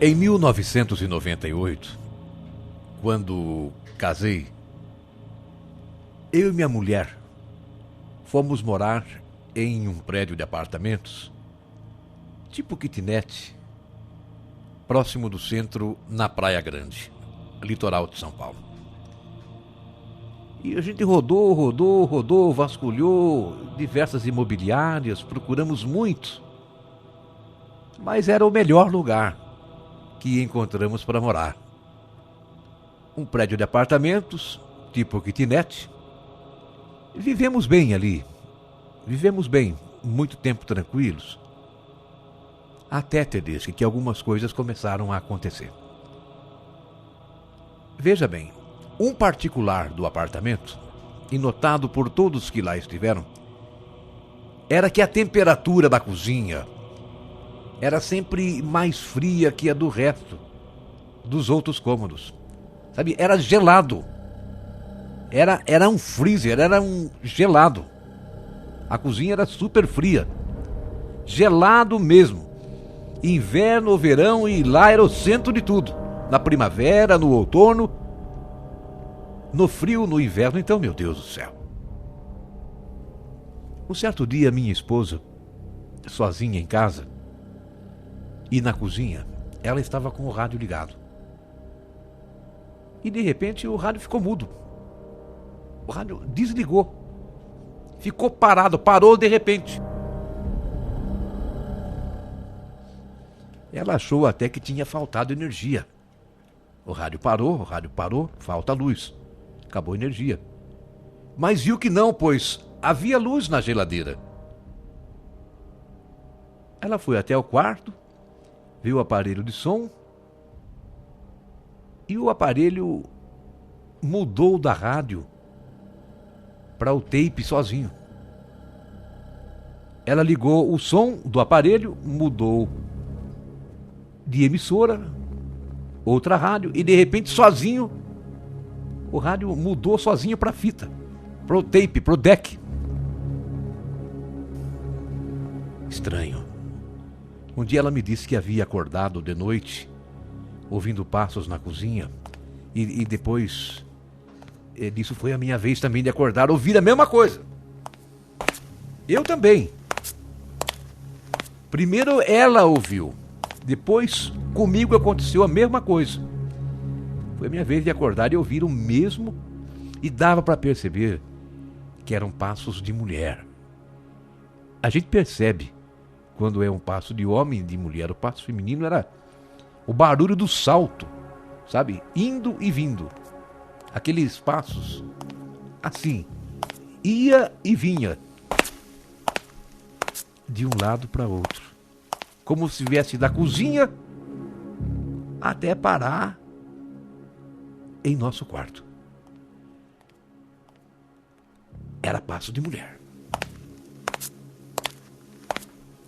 Em 1998, quando casei, eu e minha mulher fomos morar em um prédio de apartamentos, tipo kitnet, próximo do centro, na Praia Grande, litoral de São Paulo. E a gente rodou, vasculhou diversas imobiliárias, procuramos muito, mas era o melhor lugar que encontramos para morar. Um prédio de apartamentos, tipo kitnet. Vivemos bem ali. Vivemos bem, muito tempo tranquilos. Até, Tedeschi, que algumas coisas começaram a acontecer. Veja bem, um particular do apartamento, e notado por todos que lá estiveram, era que a temperatura da cozinha era sempre mais fria que a do resto dos outros cômodos. Sabe, era gelado. Era um freezer, era um gelado. A cozinha era super fria. Gelado mesmo. Inverno ou verão, e lá era o centro de tudo. Na primavera, no outono, no frio, no inverno. Então, meu Deus do céu. Um certo dia, minha esposa, sozinha em casa, e na cozinha, ela estava com o rádio ligado. E de repente o rádio ficou mudo. O rádio desligou. Ficou parado, parou de repente. Ela achou até que tinha faltado energia. O rádio parou, falta luz. Acabou a energia. Mas viu que não, pois havia luz na geladeira. Ela foi até o quarto, viu o aparelho de som, e o aparelho mudou da rádio para o tape sozinho. Ela ligou o som do aparelho, mudou de emissora, outra rádio, e de repente sozinho, o rádio mudou sozinho para a fita, para o tape, para o deck. Estranho. Um dia ela me disse que havia acordado de noite, ouvindo passos na cozinha, e depois disso foi a minha vez também de acordar, ouvir a mesma coisa. Eu também. Primeiro ela ouviu, depois comigo aconteceu a mesma coisa. Foi a minha vez de acordar e ouvir o mesmo, e dava para perceber que eram passos de mulher. A gente percebe quando é um passo de homem e de mulher. O passo feminino era o barulho do salto, sabe? Indo e vindo. Aqueles passos, assim, ia e vinha, de um lado para outro. Como se viesse da cozinha até parar em nosso quarto. Era passo de mulher.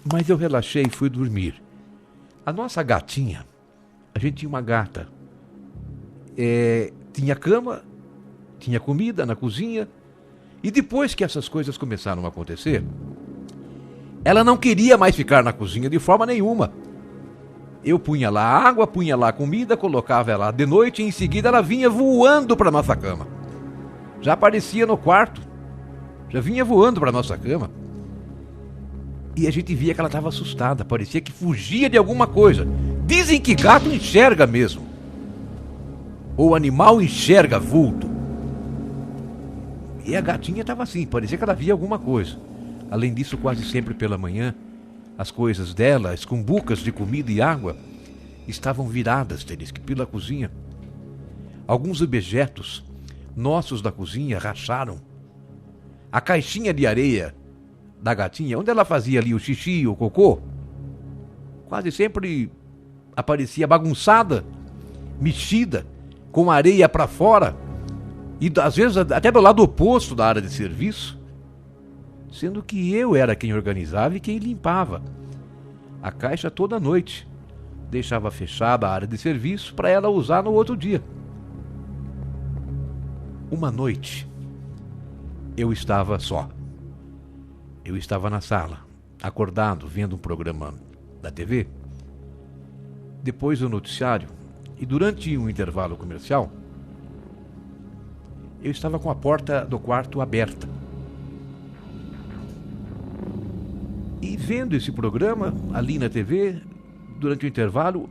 Mas eu relaxei e fui dormir. A nossa gatinha, a gente tinha uma gata, tinha cama, tinha comida na cozinha, e depois que essas coisas começaram a acontecer, ela não queria mais ficar na cozinha de forma nenhuma. Eu punha lá água, punha lá comida, colocava ela de noite, e em seguida ela vinha voando para nossa cama. Já aparecia no quarto, já vinha voando para nossa cama. E a gente via que ela estava assustada, parecia que fugia de alguma coisa. Dizem que gato enxerga mesmo. Ou animal enxerga vulto. E a gatinha estava assim, parecia que ela via alguma coisa. Além disso, quase sempre pela manhã, as coisas dela, as cumbucas de comida e água, estavam viradas, Tedeschi, pela cozinha. Alguns objetos nossos da cozinha racharam. A caixinha de areia da gatinha, onde ela fazia ali o xixi, o cocô, quase sempre aparecia bagunçada, mexida, com areia para fora, e às vezes até do lado oposto da área de serviço, sendo que eu era quem organizava e quem limpava a caixa toda noite. Deixava fechada a área de serviço para ela usar no outro dia. Uma noite, eu estava só. Eu estava na sala, acordado, vendo um programa da TV. depois do noticiário e durante um intervalo comercial, eu estava com a porta do quarto aberta. E vendo esse programa ali na TV, durante o intervalo,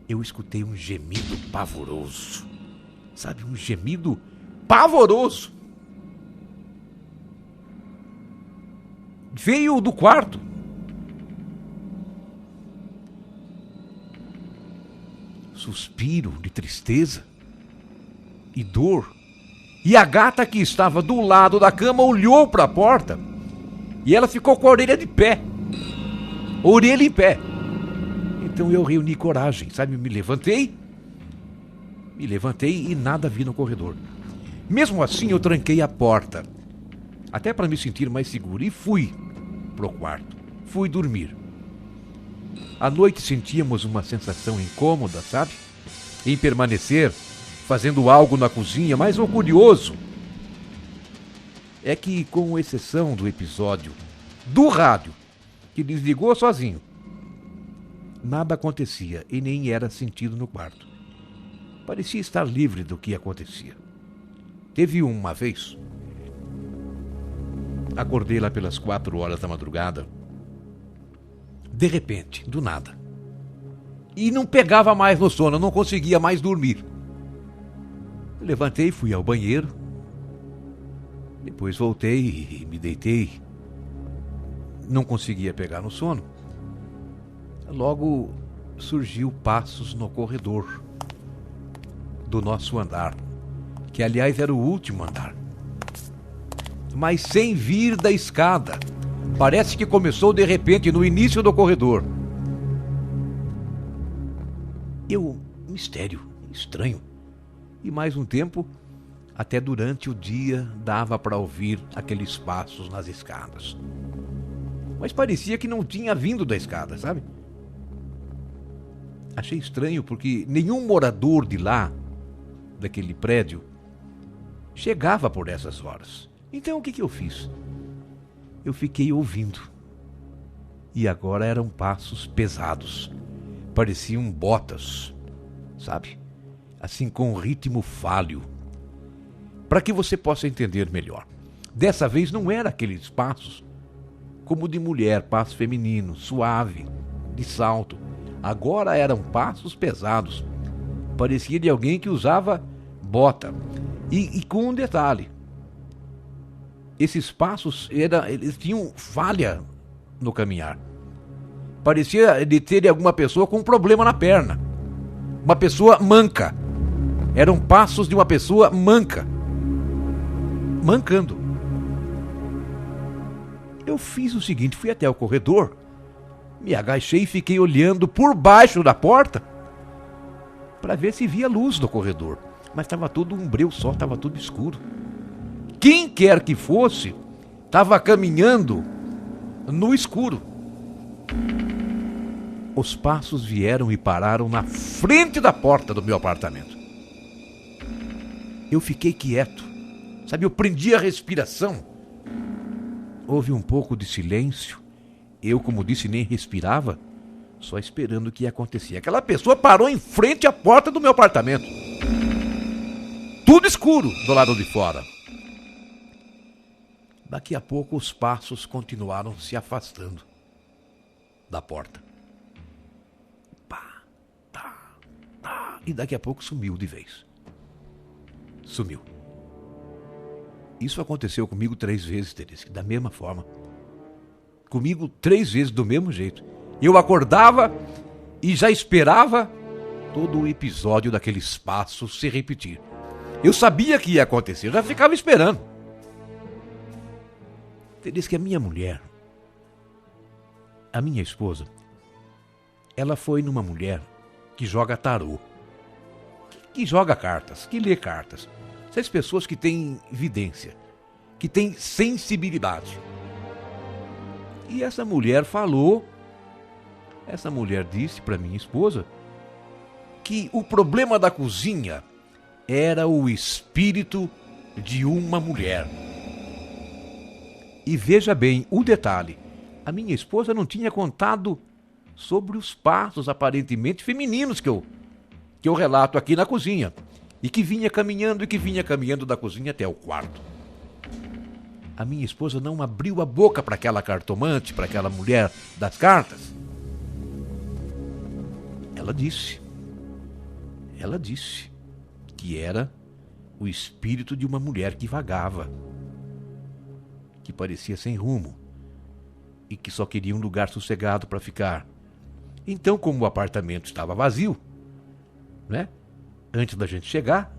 eu escutei um gemido pavoroso. Sabe, um gemido pavoroso. Veio do quarto. Suspiro de tristeza e dor. E a gata que estava do lado da cama olhou para a porta e ela ficou com a orelha de pé. Orelha em pé. Então eu reuni coragem, sabe? Me levantei e nada vi no corredor. Mesmo assim eu tranquei a porta, até para me sentir mais seguro, e fui pro quarto. Fui dormir. À noite sentíamos uma sensação incômoda, sabe? Em permanecer fazendo algo na cozinha, mas o curioso é que, com exceção do episódio do rádio, que desligou sozinho, nada acontecia e nem era sentido no quarto. Parecia estar livre do que acontecia. Teve uma vez, acordei lá pelas 4 horas da madrugada, de repente, do nada, e não pegava mais no sono, não conseguia mais dormir. Levantei, fui ao banheiro, depois voltei e me deitei. Não conseguia pegar no sono. Logo surgiu passos no corredor do nosso andar, que aliás era o último andar, mas sem vir da escada. Parece que começou de repente no início do corredor. Mistério, estranho. E mais um tempo, até durante o dia, dava para ouvir aqueles passos nas escadas. Mas parecia que não tinha vindo da escada, sabe? Achei estranho porque nenhum morador de lá, daquele prédio, chegava por essas horas. Então o que eu fiz? Eu fiquei ouvindo. E agora eram passos pesados. Pareciam botas, sabe? Assim, com um ritmo falho. Para que você possa entender melhor. Dessa vez não era aqueles passos como de mulher, passo feminino, suave, de salto. Agora eram passos pesados. Parecia de alguém que usava bota. E com um detalhe. Esses passos, eles tinham falha no caminhar. Parecia de ter alguma pessoa com um problema na perna. Uma pessoa manca. Eram passos de uma pessoa manca. Mancando. Eu fiz o seguinte, fui até o corredor, me agachei e fiquei olhando por baixo da porta para ver se via luz no corredor. Mas estava tudo um breu só, estava tudo escuro. Quem quer que fosse, estava caminhando no escuro. Os passos vieram e pararam na frente da porta do meu apartamento. Eu fiquei quieto, sabe, eu prendi a respiração. Houve um pouco de silêncio. Eu, como disse, nem respirava, só esperando o que ia acontecer. Aquela pessoa parou em frente à porta do meu apartamento. Tudo escuro do lado de fora. Daqui a pouco os passos continuaram se afastando da porta. Pá, tá, tá. E daqui a pouco sumiu de vez. Sumiu. Isso aconteceu comigo 3 vezes, Teresa, da mesma forma. Comigo 3 vezes do mesmo jeito. Eu acordava e já esperava todo o episódio daqueles passos se repetir. Eu sabia que ia acontecer, eu já ficava esperando. Teresa, que a minha mulher, a minha esposa, ela foi numa mulher que joga tarô, que joga cartas, que lê cartas. Essas pessoas que têm vidência, que têm sensibilidade. E essa mulher disse para minha esposa que o problema da cozinha era o espírito de uma mulher. E veja bem o detalhe, a minha esposa não tinha contado sobre os passos aparentemente femininos que eu relato aqui na cozinha. E que vinha caminhando da cozinha até o quarto. A minha esposa não abriu a boca para aquela cartomante, para aquela mulher das cartas. Ela disse que era o espírito de uma mulher que vagava, que parecia sem rumo e que só queria um lugar sossegado para ficar. Então, como o apartamento estava vazio, né? Antes da gente chegar,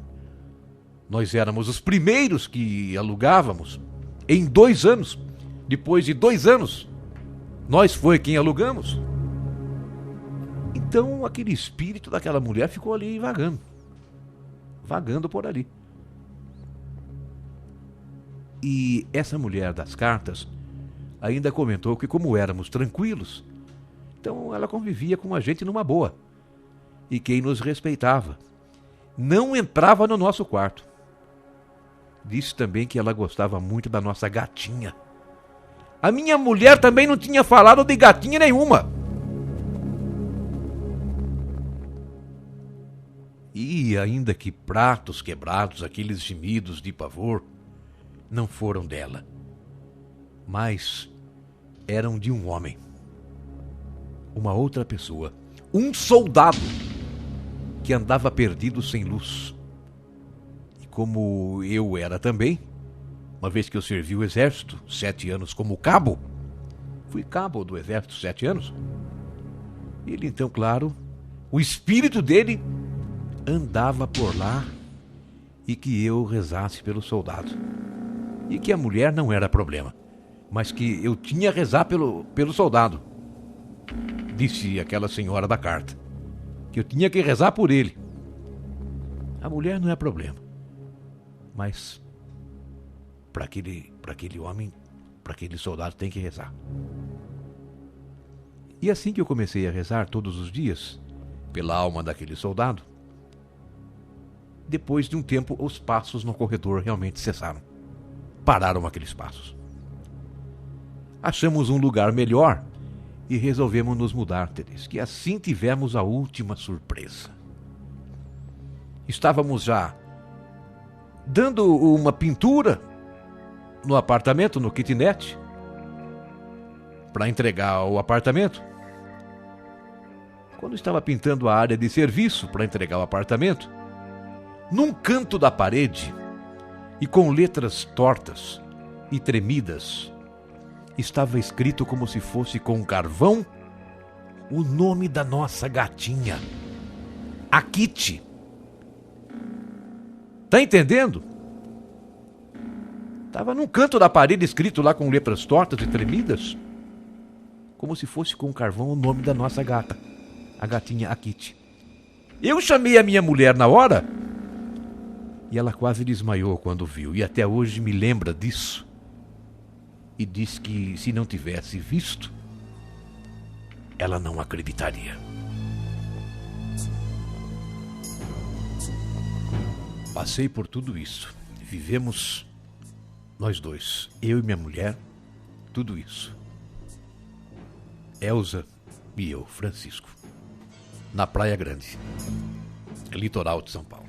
nós éramos os primeiros que alugávamos. Em 2 anos, depois de 2 anos, nós foi quem alugamos. Então, aquele espírito daquela mulher ficou ali vagando por ali. E essa mulher das cartas ainda comentou que, como éramos tranquilos, então ela convivia com a gente numa boa. E quem nos respeitava não entrava no nosso quarto. Disse também que ela gostava muito da nossa gatinha. A minha mulher também não tinha falado de gatinha nenhuma. E ainda que pratos quebrados, aqueles gemidos de pavor, não foram dela, mas eram de um homem, uma outra pessoa, um soldado que andava perdido sem luz. E como eu era também, uma vez que eu servi o exército 7 anos como cabo, fui cabo do exército 7 anos, ele então, claro, o espírito dele andava por lá e que eu rezasse pelo soldado. E que a mulher não era problema, mas que eu tinha a rezar pelo soldado. Disse aquela senhora da carta, que eu tinha que rezar por ele. A mulher não é problema, mas para aquele homem, para aquele soldado tem que rezar. E assim que eu comecei a rezar todos os dias pela alma daquele soldado, depois de um tempo os passos no corredor realmente cessaram. Pararam aqueles passos. Achamos um lugar melhor e resolvemos nos mudar, Teresa, que assim tivemos a última surpresa. Estávamos já dando uma pintura no apartamento, no kitnet, para entregar o apartamento. Quando estava pintando a área de serviço para entregar o apartamento, num canto da parede, e com letras tortas e tremidas, estava escrito como se fosse com carvão o nome da nossa gatinha, a Kitty. Tá entendendo? Estava num canto da parede escrito lá com letras tortas e tremidas, como se fosse com carvão o nome da nossa gata, a gatinha, a Kitty. Eu chamei a minha mulher na hora e ela quase desmaiou quando viu, e até hoje me lembra disso. E diz que se não tivesse visto, ela não acreditaria. Passei por tudo isso. Vivemos nós dois, eu e minha mulher, tudo isso. Elza e eu, Francisco, na Praia Grande, litoral de São Paulo.